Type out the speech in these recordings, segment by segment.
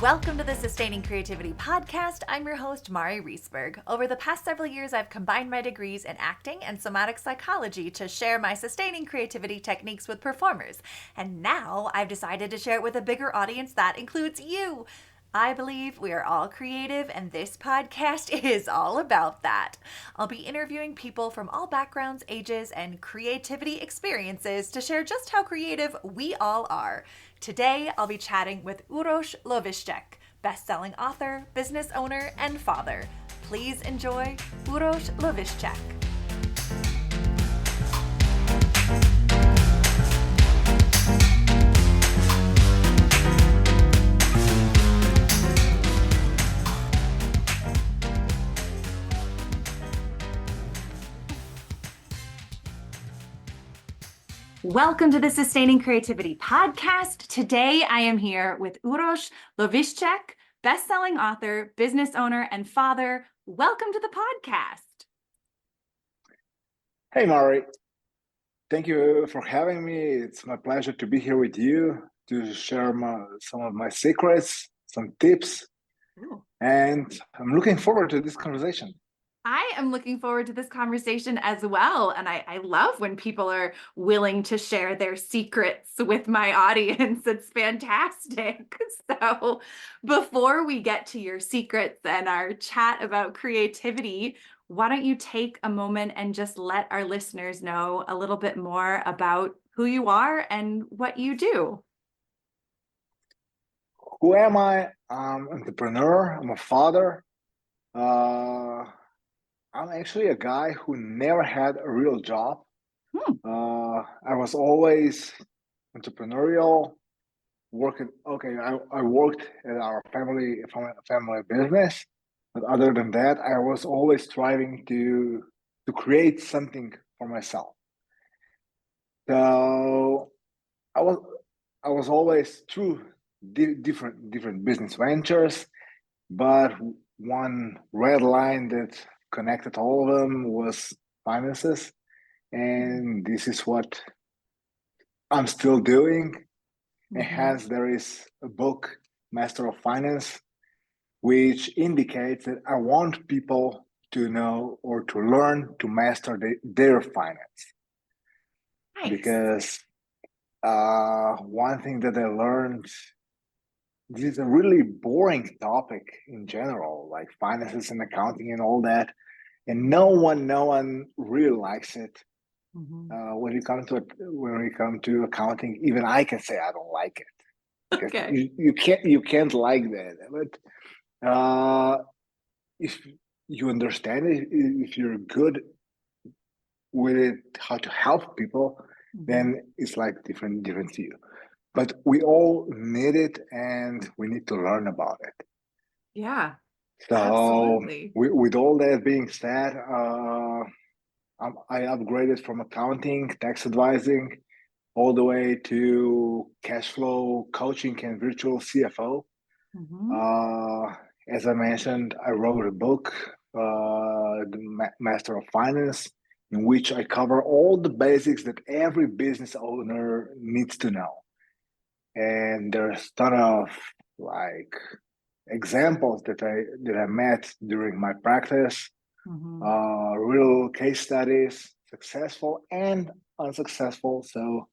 Welcome to the Sustaining Creativity Podcast. I'm your host, Mari Riesberg. Over the past several years, I've combined my degrees in acting and somatic psychology to share my sustaining creativity techniques with performers. And now I've decided to share it with a bigger audience that includes you. I believe we are all creative, and this podcast is all about that. I'll be interviewing people from all backgrounds, ages, and creativity experiences to share just how creative we all are. Today, I'll be chatting with Uroš Lovišček, best-selling author, business owner, and father. Please enjoy Uroš Lovišček. Welcome to the Sustaining Creativity Podcast. Today, I am here with Uroš Lovišček, best-selling author, business owner, and father. Welcome to the podcast. Hey, Mari. Thank you for having me. It's my pleasure to be here with you to share some of my secrets, some tips, and I'm looking forward to this conversation. I am looking forward to this conversation as well. And I love when people are willing to share their secrets with my audience. It's fantastic. So before we get to your secrets and our chat about creativity, why don't you take a moment and just let our listeners know a little bit more about who you are and what you do? Who am I? I'm an entrepreneur. I'm a father. I'm actually a guy who never had a real job. I was always entrepreneurial. I worked at our family business, but other than that, I was always striving to create something for myself. So I was always through different business ventures, but one red line that connected all of them was finances, and this is what I'm still doing. And hence there is a book, Master of Finance, which indicates that I want people to know or to learn to master their finance. Nice. Because one thing that I learned, this is a really boring topic in general, like finances and accounting and all that. And no one really likes it. When we come to accounting, even I can say I don't like it. Okay. You can't like that. But if you understand it, if you're good with it, how to help people, then it's like different to you. But we all need it, and we need to learn about it. Yeah, so absolutely. With all that being said, I upgraded from accounting, tax advising, all the way to cash flow coaching and virtual CFO. As I mentioned, I wrote a book, the Master of Finance, in which I cover all the basics that every business owner needs to know. And there's a ton of examples that I met during my practice, real case studies, successful and unsuccessful. So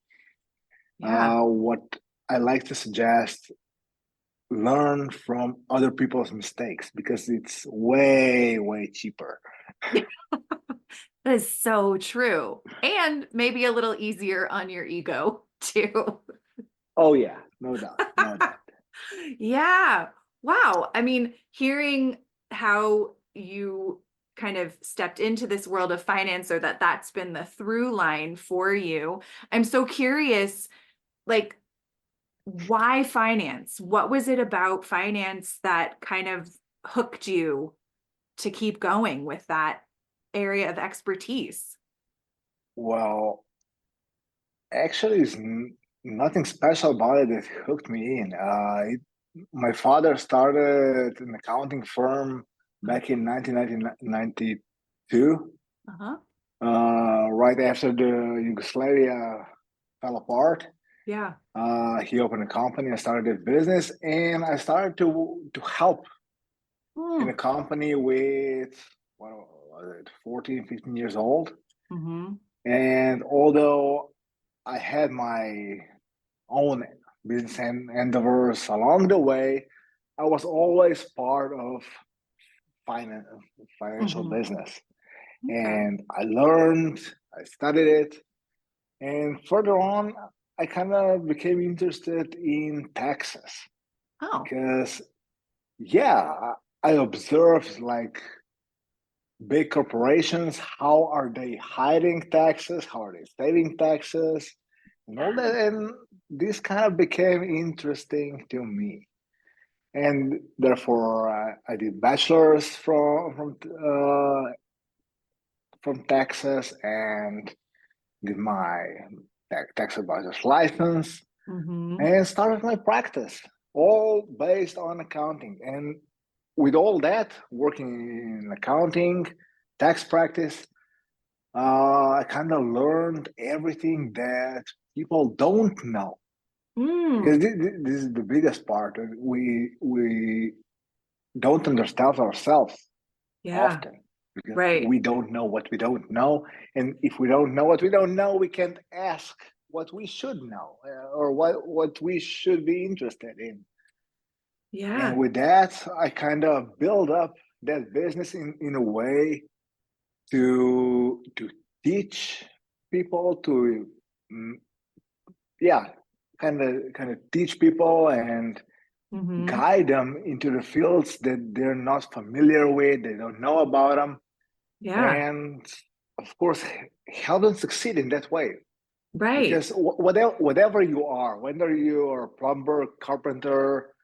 what I like to suggest, learn from other people's mistakes, because it's way cheaper. That is so true. And maybe a little easier on your ego too. Oh yeah, no doubt. Yeah. Wow. I mean, hearing how you kind of stepped into this world of finance, or that's been the through line for you, I'm so curious, like, why finance? What was it about finance that kind of hooked you to keep going with that area of expertise? Well, actually, it's nothing special about it that hooked me in. My father started an accounting firm back in 1992, right after the Yugoslavia fell apart. Yeah. He opened a company. I started a business, and I started to help in a company with, what was it, 14, 15 years old. Mm-hmm. And although I had my own business endeavors along the way, I was always part of financial Mm-hmm. business. Okay. And I learned, I studied it, and further on, I kind of became interested in taxes Oh. because, yeah, I observed like big corporations, how are they hiding taxes, how are they saving taxes, and all that. And this kind of became interesting to me. And therefore, I did bachelors from Texas and did my tax advisor's license Mm-hmm. and started my practice, all based on accounting. And with all that, working in accounting, tax practice, I kind of learned everything that people don't know. Because Mm. this is the biggest part. We don't understand ourselves Yeah. often because Right. we don't know what we don't know. And if we don't know what we don't know, we can't ask what we should know or what we should be interested in. And Yeah. with that, I kind of build up that business in a way to teach people to, mm, yeah, kind of teach people and Mm-hmm. guide them into the fields that they're not familiar with, they don't know about them, Yeah. and of course help them succeed in that way. Right. Because whatever you are, whether you are a plumber, carpenter,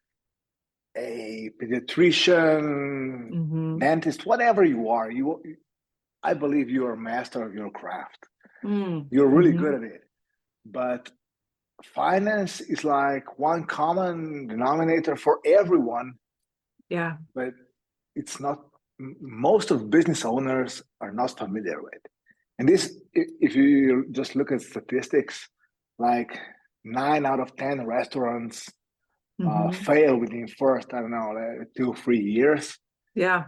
a pediatrician, Mm-hmm. dentist, whatever you are, I believe you are a master of your craft. Mm. You're really Mm-hmm. good at it. But finance is like one common denominator for everyone, Yeah. but it's not, most of business owners are not familiar with. And this, if you just look at statistics, like 9 out of 10 restaurants Mm-hmm. fail within first, I don't know, 2 3 years. Yeah.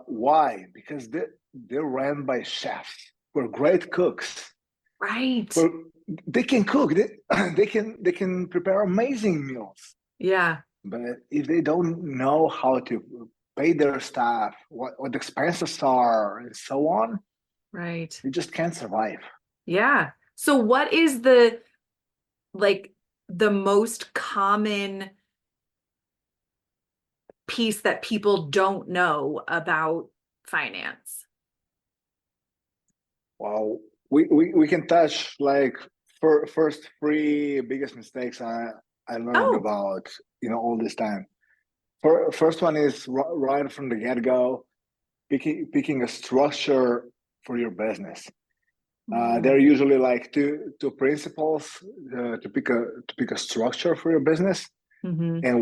Why? Because they're ran by chefs who are great cooks. Right. Who they can cook. They can prepare amazing meals. Yeah. But if they don't know how to pay their staff, what the expenses are, and so on, Right. they just can't survive. Yeah. So what is like the most common piece that people don't know about finance? Well, we can touch like first three biggest mistakes I learned Oh. about all this time. First one is right from the get go, picking a structure for your business. There are Mm. usually like two principles to pick a structure for your business, Mm-hmm. and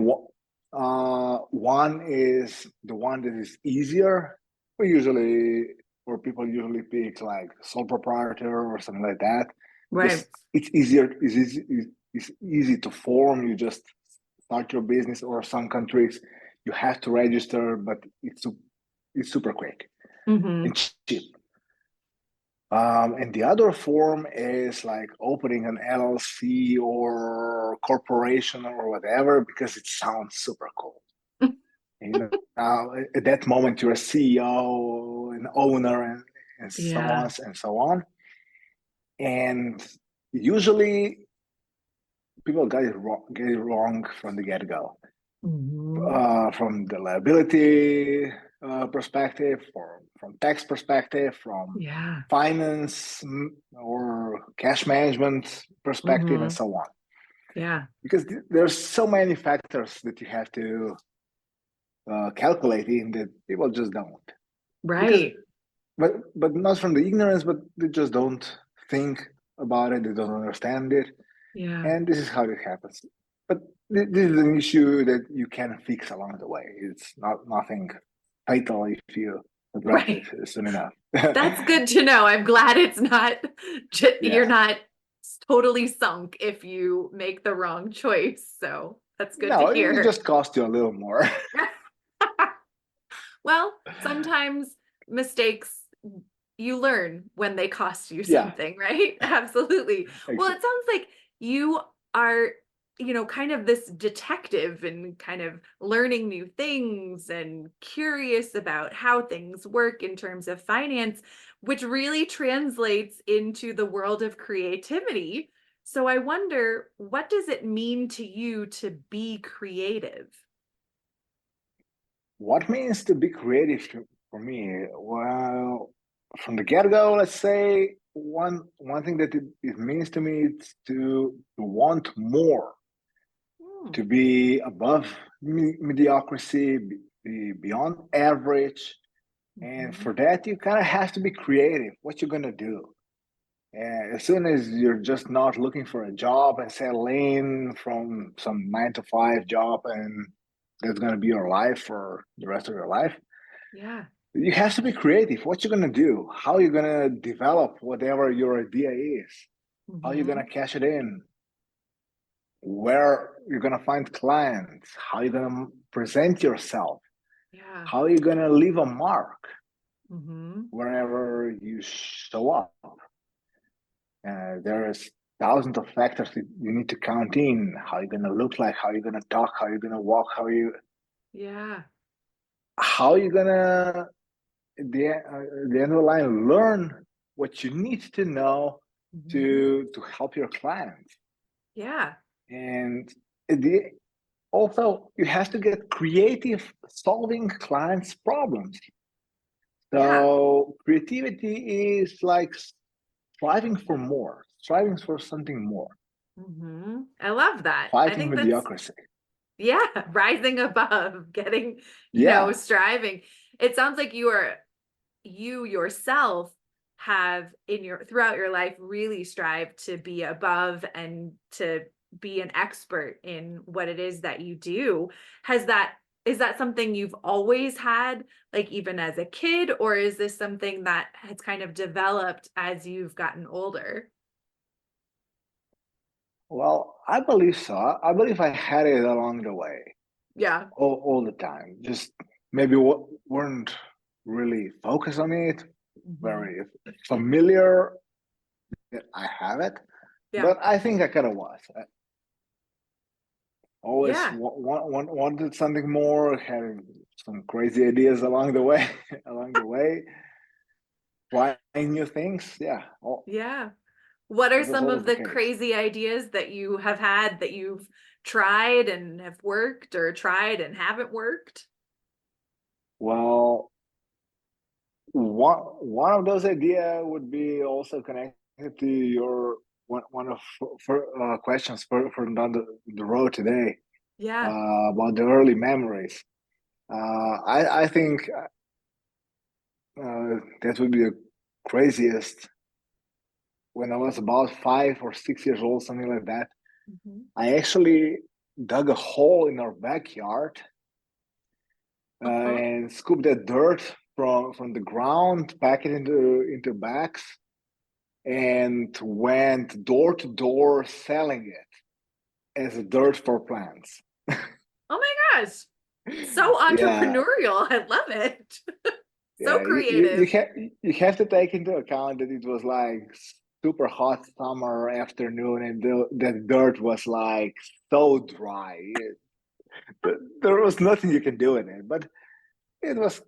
one is the one that is easier. Or people usually pick like sole proprietor or something like that, Right. because it's easier. It's easy to form. You just start your business, or some countries you have to register, but it's super quick Mm-hmm. and cheap. And the other form is like opening an LLC or corporation or whatever, because it sounds super cool. At that moment, you're a CEO, an owner, and so Yeah. on and so on. And usually, people get it wrong from the get go. Mm-hmm. From the liability perspective, from tax perspective, from Yeah. finance, or cash management perspective, and Mm-hmm. so on. Yeah. Because there's so many factors that you have to calculate in that people just don't. Because, Right. but not from the ignorance, but they just don't think about it. They don't understand it, Yeah. and this is how it happens. But this is an issue that you can fix along the way. It's not nothing fatal if you address Right. it soon enough. That's good to know. I'm glad it's not, you're Yeah. not totally sunk if you make the wrong choice. So that's good to No, it hear. just cost you a little more. Well, sometimes mistakes you learn when they cost you Yeah, something, right? Absolutely. Well, it sounds like you are, kind of this detective and kind of learning new things and curious about how things work in terms of finance, which really translates into the world of creativity. So I wonder, what does it mean to you to be creative? what means to be creative for me? Well, from the get-go, let's say one thing that it means to me is to want more, Hmm. to be above mediocrity, be beyond average. And Mhm. for that, you kind of have to be creative. What you're gonna do? And as soon as you're just not looking for a job and settle in from some 9 to 5 job, and that's gonna be your life for the rest of your life, Yeah. you have to be creative. What you're gonna do? How you're gonna develop whatever your idea is? How you're gonna Mhm. cash it in? Where you're gonna find clients? How you're gonna present yourself? Yeah. How you're gonna leave a mark Mhm. wherever you show up? There's thousands of factors that you need to count in. How you're gonna look like? How you're gonna talk? How you're gonna walk? Yeah. How you gonna the end of the line learn what you need to know Mhm. to help your clients. Yeah. And the also you have to get creative solving clients problems. Yeah. So creativity is like striving for more, striving for something more, I love that. I fighting think that's, mediocrity. yeah, rising above, getting, Yeah. striving. It sounds like you yourself have in your throughout your life really strived to be above and to be an expert in what it is that you do. Has that is that something you've always had, like even as a kid, or is this something that has kind of developed as you've gotten older? Well, I believe so. I believe I had it along the way, Yeah. all the time. Just maybe weren't really focused on it, Mhm. very familiar that I have it, Yeah. but I think I kind of was. I always Yeah. wanted something more, had some crazy ideas along the way, along the way, trying new things. Yeah, Yeah. What are it was some always of the the case. crazy ideas that you have had that you've tried and have worked or tried and haven't worked? Well, one of those idea would be also connected to your one of for, questions for down the road today Yeah. about the early memories. I think that would be the craziest when I was about 5 or 6 years old, something like that. Mhm. I actually dug a hole in our backyard Uh-huh. and scooped that dirt from the ground, pack it into bags, and went door to door selling it as dirt for plants. Oh my gosh. So Yeah, entrepreneurial. I love it. So yeah. creative. You have to take into account that it was like super hot summer afternoon, and that dirt was like so dry. There was nothing you can do in it, but it was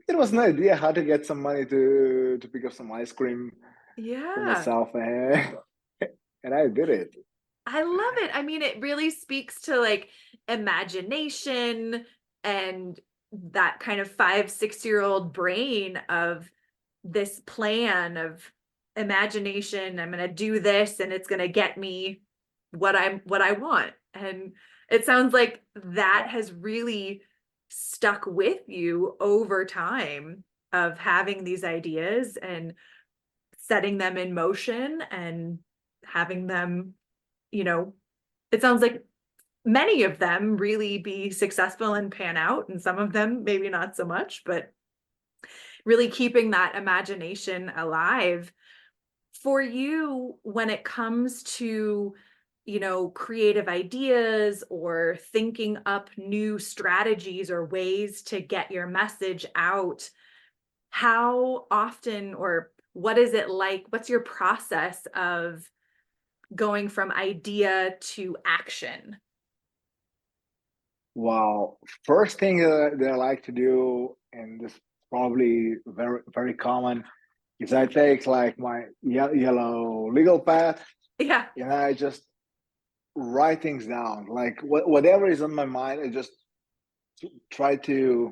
it was an idea how to get some money to pick up some ice cream for Yeah. myself, and I did it. I love it. I mean, it really speaks to like imagination and that kind of 5, 6-year-old brain of this plan of imagination. I'm going to do this and it's going to get me what I want. And it sounds like that Yeah. has really stuck with you over time of having these ideas and setting them in motion and having them, you know, it sounds like many of them really be successful and pan out, and some of them maybe not so much, but really keeping that imagination alive. For you, when it comes to, creative ideas or thinking up new strategies or ways to get your message out, how often or what is it like? What's your process of going from idea to action? Well, first thing that I like to do, and this is probably very, very common, is I take like my yellow legal pad Yeah. and I just write things down. Like whatever is on my mind, I just try to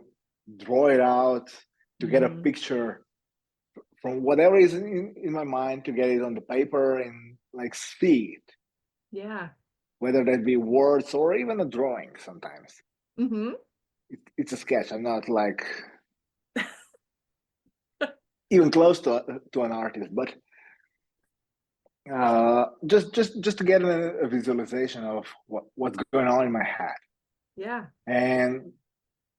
draw it out to get a Mhm. picture from whatever is in my mind to get it on the paper and like see it, Yeah. whether that be words or even a drawing sometimes. Mhm. It's a sketch. I'm not like even close to an artist, but just to get a visualization of what's going on in my head, Yeah. and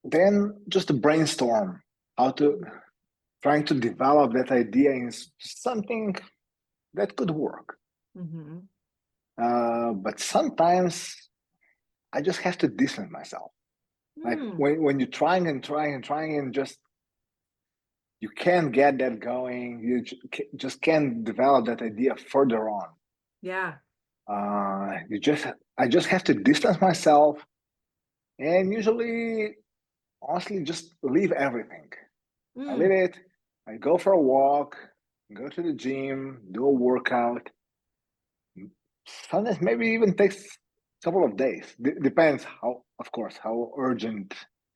then just to brainstorm how to trying to develop that idea in something that could work. Mhm. But sometimes I just have to distance myself. Like Mm. when you're trying and trying and trying and just you can't get that going. You just can't develop that idea further on. Yeah. I just have to distance myself and usually, honestly, just leave everything. I leave Mm. it. I go for a walk, go to the gym, do a workout. Sometimes maybe even takes a couple of days. Depends how, of course, how urgent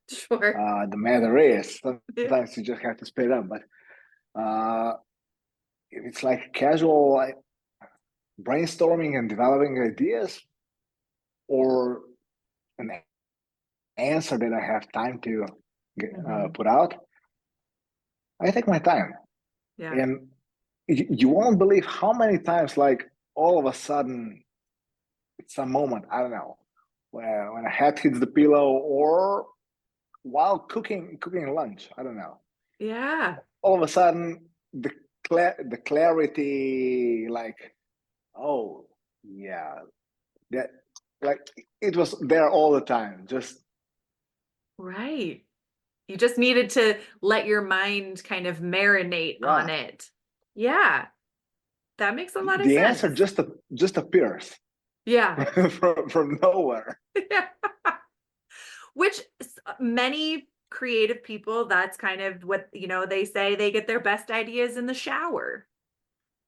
Sure. the matter is. Yeah. Sometimes you just have to speed up. But uh, if it's like casual like, brainstorming and developing ideas, or an answer that I have time to Mhm. put out, I take my time. Yeah. And you won't believe how many times, like all of a sudden, it's a moment, I don't know, when a head hits the pillow or while cooking lunch, I don't know. Yeah. All of a sudden, the clarity, like, oh yeah, that like it was there all the time. Just Right. You just needed to let your mind kind of marinate on yeah, it. Yeah. That makes a lot of the answer sense. just appears Yeah. from nowhere. Yeah. Which many creative people, that's kind of what, they say they get their best ideas in the shower.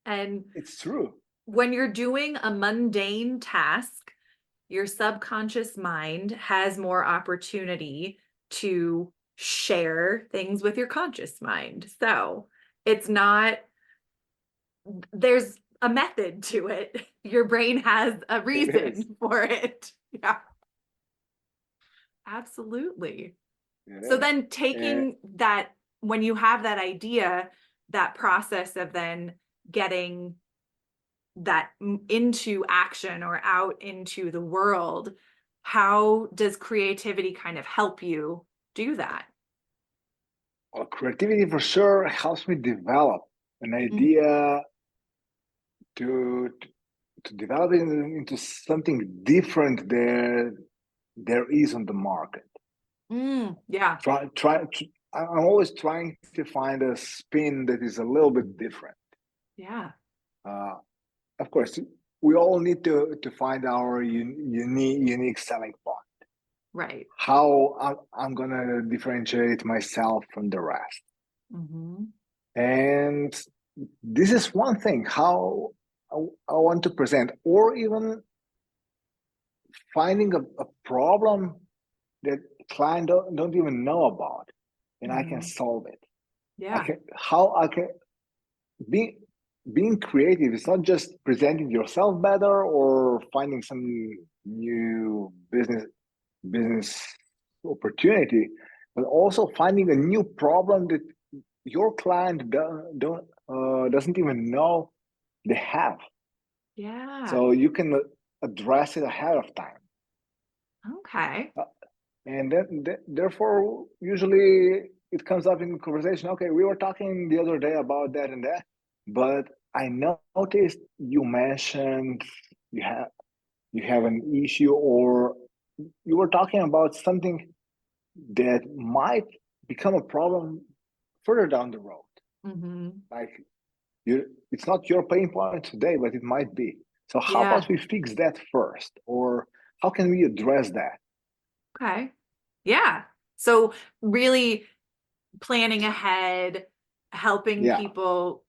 And It's true. when you're doing a mundane task, your subconscious mind has more opportunity to share things with your conscious mind. So it's not, there's a method to it. Your brain has a It is. reason for it. Yeah, absolutely. It So is. then Uh, taking that, when you have that idea, that process of then getting that into action or out into the world, how does creativity kind of help you do that? well, creativity for sure helps me develop an Mm. idea to to develop it into something different there is on the market. Yeah. I'm always trying to find a spin that is a little bit different. Yeah. Uh, of course, we all need to find our unique selling point. Right. How I'm gonna differentiate myself from the rest. Hmm. And this is one thing how I want to present, or even finding a problem that client don't even know about, and I can Hmm. solve it. I Yeah. can how I can be being creative is not just presenting yourself better or finding some new business opportunity, but also finding a new problem that your client doesn't even know they have. Yeah. So you can address it ahead of time. Okay. And therefore, usually it comes up in conversation. Okay, we were talking the other day about that and that, but I noticed you mentioned you have an issue, or you were talking about something that might become a problem further down the road. Mm-hmm. Like it's not your pain point today, but it might be. So how Yeah. about we fix that first, or how can we address that? Okay. Yeah. So really planning ahead, helping Yeah, people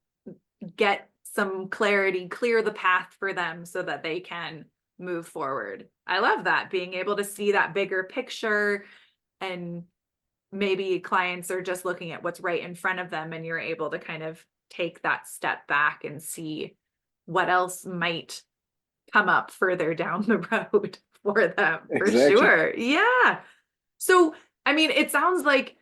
get some clarity, clear the path for them so that they can move forward. I love that, being able to see that bigger picture, and maybe clients are just looking at what's right in front of them and you're able to kind of take that step back and see what else might come up further down the road for them, for exactly. sure. Yeah. So, I mean, it sounds like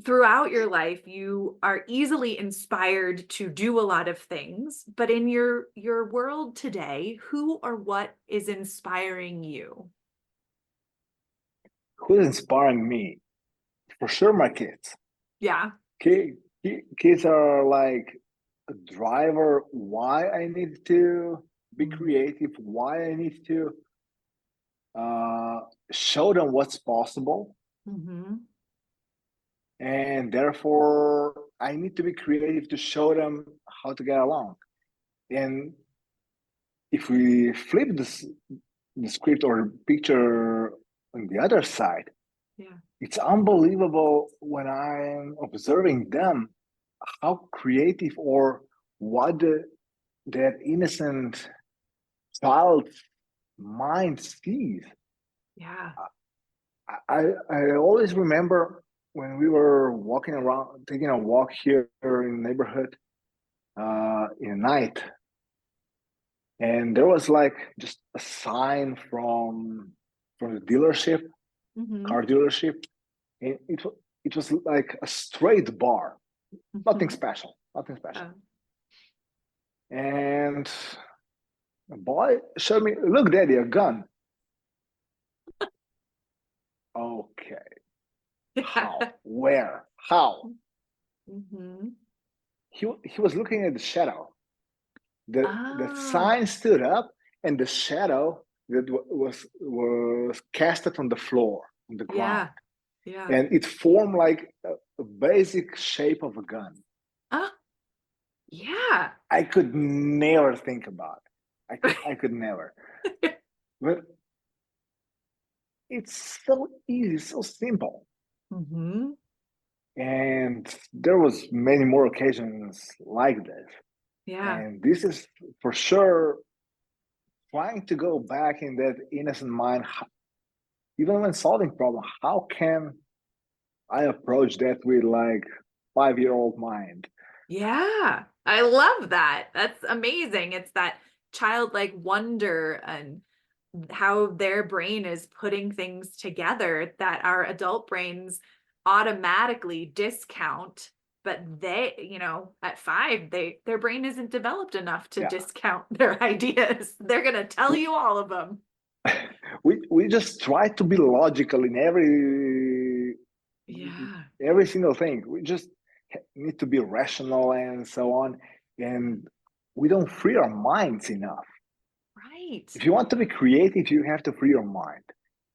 throughout your life you are easily inspired to do a lot of things, but in your world today, who or what is inspiring you? Who's inspiring me? For sure, my kids. Yeah. Kids are like a driver. Why I need to be creative? Why I need to uh, show them what's possible, Mm-hmm. and therefore I need to be creative to show them how to get along. And if we flip the script or picture on the other side, Yeah. it's unbelievable when I'm observing them how creative or what that innocent child mind sees. Yeah. I always remember when we were walking around, taking a walk here in the neighborhood in night, and there was like just a sign from the dealership, Mm-hmm. car dealership, and it was like a straight bar, nothing Mm-hmm. special, nothing special. Oh. And the boy showed me, look, Daddy, a gun. Okay, Yeah. how? Where? How? Mm-hmm. He was looking at the shadow. The Oh, sign stood up, and the shadow that was casted on the floor, on the ground, yeah. Yeah. and it formed like a basic shape of a gun. Oh, yeah. I could never think about it. I could never. But it's so easy, so simple. Mm-hmm. And there was many more occasions like this. Yeah. And this is for sure trying to go back in that innocent mind, even when solving problem. How can I approach that with like 5-year-old mind? Yeah. I love that. That's amazing. It's that childlike wonder and how their brain is putting things together that our adult brains automatically discount, but they, at 5, their brain isn't developed enough to Yeah, discount their ideas. They're going to tell we, you all of them. we just try to be logical in Yeah. every single thing. We just need to be rational and so on, and we don't free our minds enough. Right. If you want to be creative, you have to free your mind.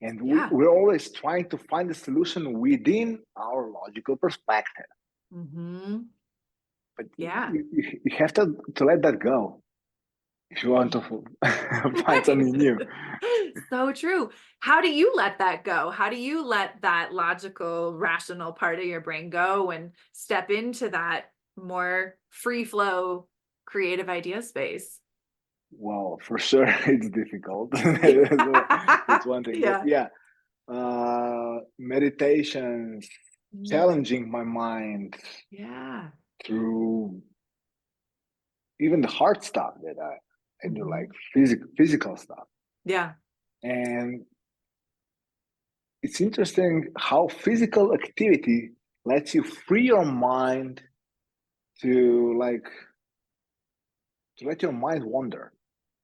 And Yeah. we're always trying to find a solution within our logical perspective. Mm-hmm. But Yeah. you have to let that go if you want to find Right. something new. So true. How do you let that go? How do you let that logical, rational part of your brain go and step into that more free flow creative idea space? Well, for sure, it's difficult. That's one thing. But Yeah. yeah, meditations, Mm. challenging my mind Yeah. through even the hard stuff that I do, like Mhm. physical stuff. Yeah. And it's interesting how physical activity lets you free your mind to like to let your mind wander.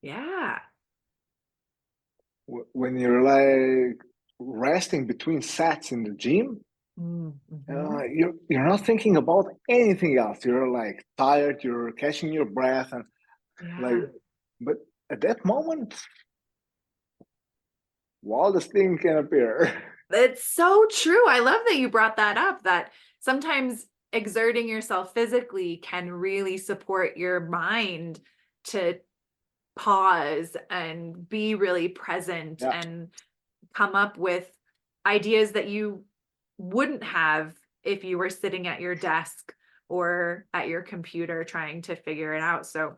Yeah. When you're like resting between sets in the gym, Mm-hmm. You're not thinking about anything else. You're like tired, you're catching your breath, and like, Yeah. but at that moment, wildest thing can appear. It's so true. I love that you brought that up, that sometimes exerting yourself physically can really support your mind to pause and be really present Yeah, and come up with ideas that you wouldn't have if you were sitting at your desk or at your computer trying to figure it out. So,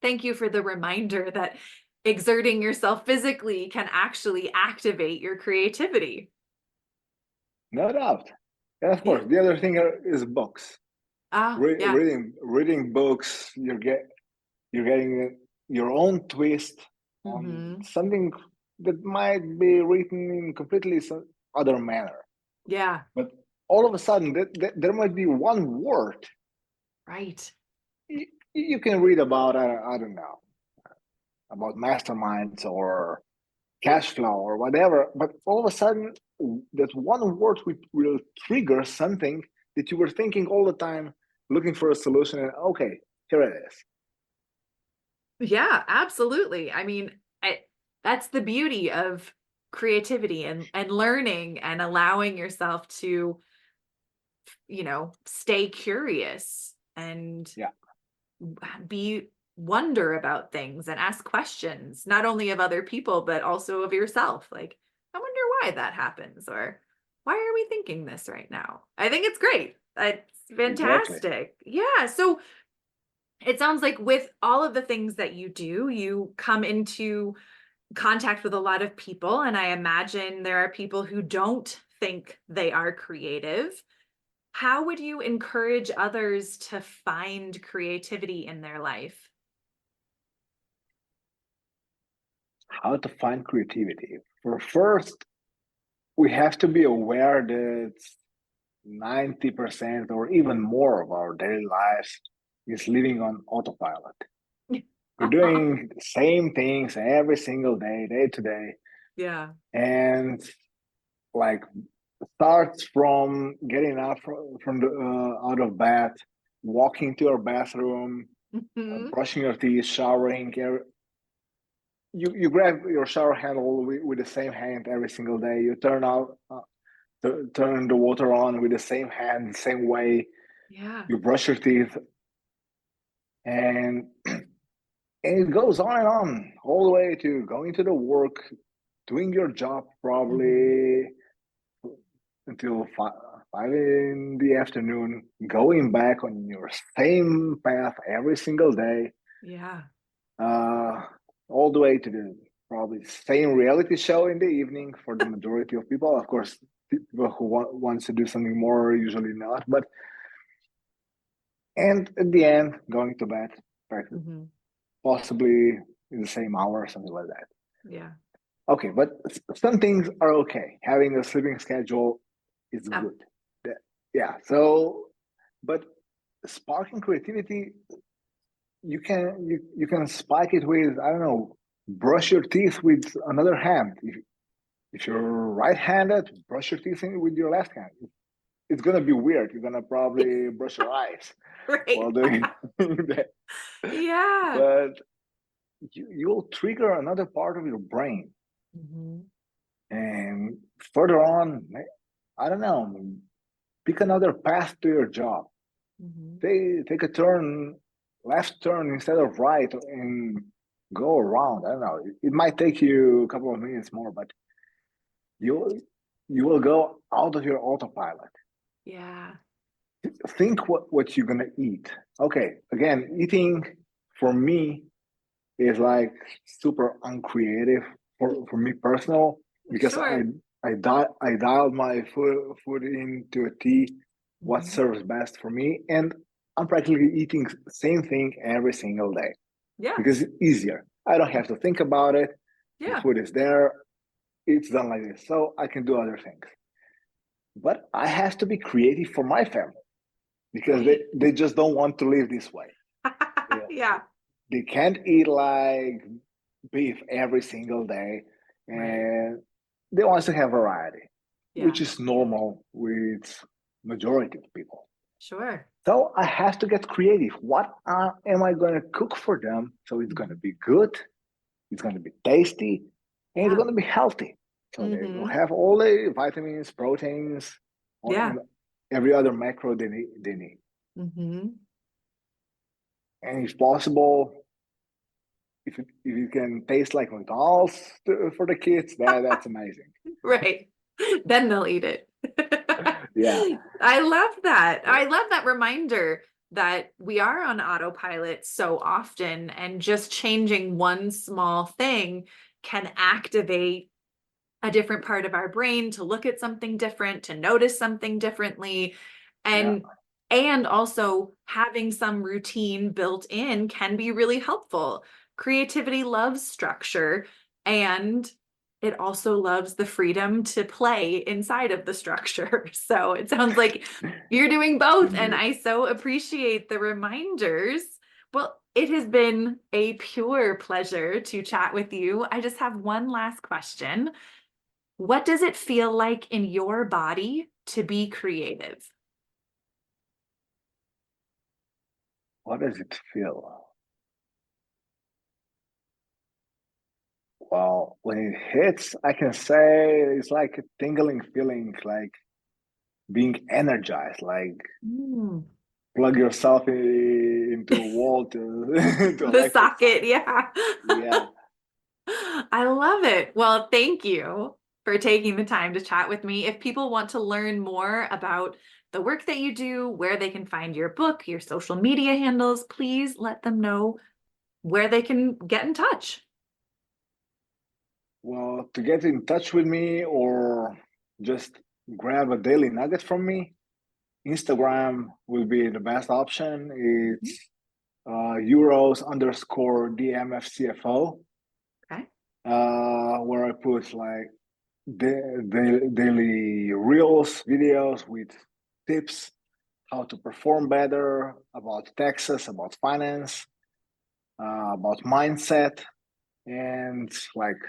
thank you for the reminder that exerting yourself physically can actually activate your creativity. no doubt. And of Yeah. course, the other thing is books. Oh, yeah. Reading books, you're getting your own twist on Hmm. something that might be written in completely other manner. Yeah. But all of a sudden, there might be one word Right. you can read about. I don't know, about masterminds or cash flow or whatever. But all of a sudden, that one word will trigger something that you were thinking all the time, looking for a solution. And okay, here it is. Yeah, absolutely. I mean, that's the beauty of creativity and learning and allowing yourself to, stay curious and Yeah, be wonder about things and ask questions, not only of other people, but also of yourself. Like, I wonder why that happens, or why are we thinking this right now? I think it's great. It's exactly. fantastic. Yeah. So it sounds like with all of the things that you do, you come into contact with a lot of people. And I imagine there are people who don't think they are creative. How would you encourage others to find creativity in their life? How to find creativity? For first, we have to be aware that 90% or even more of our daily lives is living on autopilot. We're doing the same things every single day, day to day. Yeah. And like starts from getting up from the, out of bed, walking to your bathroom, Mhm. brushing your teeth, showering. You grab your shower handle with the same hand every single day. You turn the water on with the same hand, the same way. Yeah. You brush your teeth, and it goes on and on, all the way to going to the work, doing your job Mhm. probably until 5 in the afternoon, going back on your same path every single day, Yeah. uh, all the way to the probably same reality show in the evening for the majority of people. Of course, people who wants to do something more usually not, but and at the end going to bed, Mhm. possibly in the same hour or something like that. Yeah. Okay, but some things are okay. Having a sleeping schedule is Oh, good. Yeah. So, but sparking creativity, you can spike it with, I don't know, brush your teeth with another hand. If you're right-handed, brush your teeth with your left hand. It's gonna be weird. You're gonna probably brush your eyes right. while doing that, Yeah. but you'll trigger another part of your brain. Mhm. And further on, I don't know, pick another path to your job. Mhm. They take a turn, left turn instead of right, and go around. I don't know. It might take you a couple of minutes more, but you you will go out of your autopilot. Yeah. Think what you're gonna eat. Okay, again, eating for me is like super uncreative for me personal because Sure. I dialed my food into a T, what Mhm. serves best for me, and I'm practically eating same thing every single day Yeah. because it's easier. I don't have to think about it. The Yeah. food is there. It's done like this, so I can do other things. But I have to be creative for my family because Right. they just don't want to live this way. Yeah. Yeah. They can't eat like beef every single day, Right. and they want to have variety. which is normal with majority of people. Sure. So I have to get creative. What am I going to cook for them? So it's going to be good, it's going to be tasty, and it's going to be healthy. So they will have all the vitamins, proteins, and every other macro they need. And if possible, if it can taste like McDonald's for the kids, that's amazing. Right. Then they'll eat it. Yeah. I love that. I love that reminder that we are on autopilot so often, and just changing one small thing can activate a different part of our brain to look at something different, to notice something differently. And also having some routine built in can be really helpful. Creativity loves structure, and it also loves the freedom to play inside of the structure. So it sounds like you're doing both, and I so appreciate the reminders. Well, it has been a pure pleasure to chat with you. I just have one last question. What does it feel like in your body to be creative? What does it feel? Well, when it hits, I can say it's like a tingling feeling, like being energized, like plug yourself into a wall to the socket. Yeah. Yeah. I love it. Well, thank you for taking the time to chat with me. If people want to learn more about the work that you do, where they can find your book, your social media handles, please let them know where they can get in touch. Well, to get in touch with me or just grab a daily nugget from me, Instagram will be the best option. It's Euros_DMFCFO. Okay. Where I put like daily reels, videos with tips how to perform better, about taxes, about finance, about mindset, and like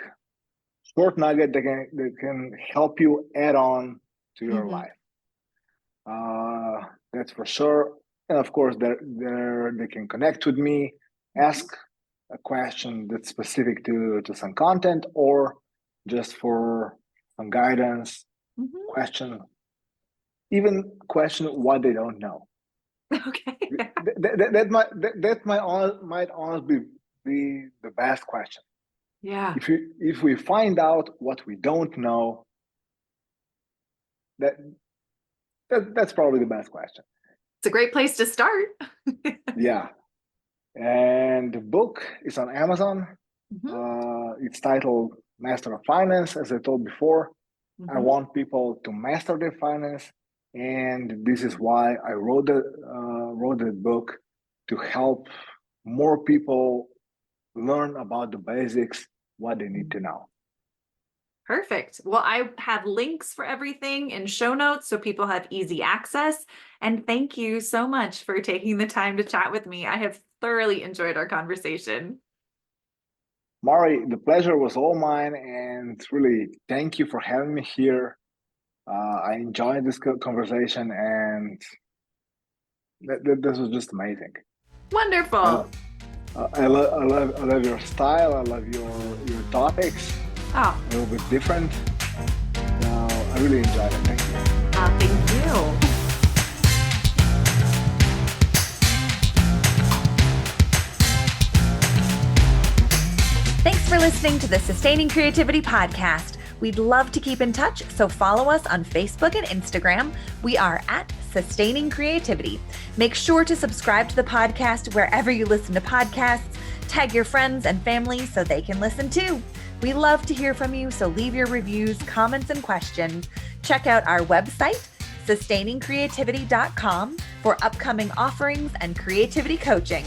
short nugget that can help you add on to your life. That's for sure. And of course, they can connect with me, ask a question that's specific to some content, or just for some guidance, question what they don't know. Okay. That might honestly be the best question. Yeah. If we find out what we don't know, that's probably the best question. It's a great place to start. Yeah. And the book is on Amazon. It's titled Master of Finance, as I told before. I want people to master their finance, and this is why I wrote the book, to help more people learn about the basics, what they need to know. Perfect. Well, I have links for everything in show notes so people have easy access. And thank you so much for taking the time to chat with me. I have thoroughly enjoyed our conversation. Mari, the pleasure was all mine, and really thank you for having me here. I enjoyed this conversation, and this was just amazing. Wonderful. I love your style. I love your topics. Oh, a little bit different. I really enjoyed it. Thank you. Thank you. Thanks for listening to the Sustaining Creativity Podcast. We'd love to keep in touch, so follow us on Facebook and Instagram. We are at Sustaining Creativity. Make sure to subscribe to the podcast wherever you listen to podcasts. Tag your friends and family so they can listen too. We love to hear from you, so leave your reviews, comments, and questions. Check out our website, sustainingcreativity.com, for upcoming offerings and creativity coaching.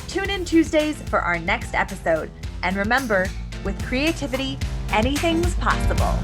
Tune in Tuesdays for our next episode. And remember, with creativity, anything's possible.